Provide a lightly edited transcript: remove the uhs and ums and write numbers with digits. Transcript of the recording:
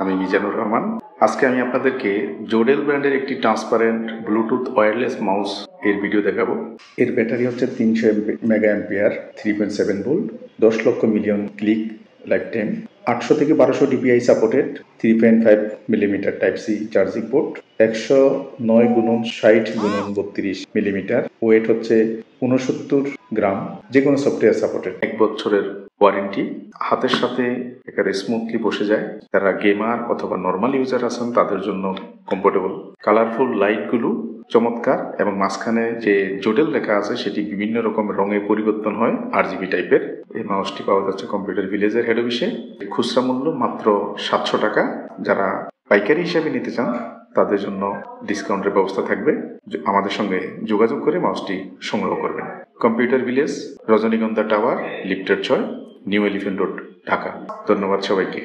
আমি মিজানুর রহমান। আজকে আমি আপনাদেরকে জোডেল ব্র্যান্ডের একটি ট্রান্সপারেন্ট ব্লুটুথ ওয়্যারলেস মাউস এর ভিডিও দেখাবো। এর ব্যাটারি হচ্ছে 300 মেগা অ্যাম্পিয়ার, 3.7 ভোল্ট, 10 লক্ষ মিলিয়ন ক্লিক লাইফ টাইম, 800 থেকে 1200 DPI supported, 3.5 millimetre type C charging port, 109x60x32 millimetre, weight হচ্ছে 69 গ্রাম, যে কোনো সফটওয়্যার সাপোর্টেড, 1 বছরের ওয়ারেন্টি। হাতের সাথে একেবারে স্মুথলি বসে যায়। যারা গেমার অথবা নর্মাল ইউজার আছেন তাদের জন্য কমফোর্টেবল। কালারফুল লাইটগুলো চমৎকার এবং মাঝখানে যে জোডেল লেখা আছে সেটি বিভিন্ন রকম রঙে পরিবর্তন হয়, RGB টাইপের। এই মাউসটি পাওয়া যাচ্ছে কম্পিউটার ভিলেজের হেড অফিসে। খুচরা মূল্য মাত্র 700 টাকা। যারা পাইকারি হিসাবে নিতে চান তাদের জন্য ডিসকাউন্টের ব্যবস্থা থাকবে। আমাদের সঙ্গে যোগাযোগ করে মাউসটি সংগ্রহ করবেন। কম্পিউটার ভিলেজ, রজনীগন্ধা টাওয়ার, লিফটের 6, নিউ এলিফ্যান্ট রোড, ঢাকা। ধন্যবাদ সবাইকে।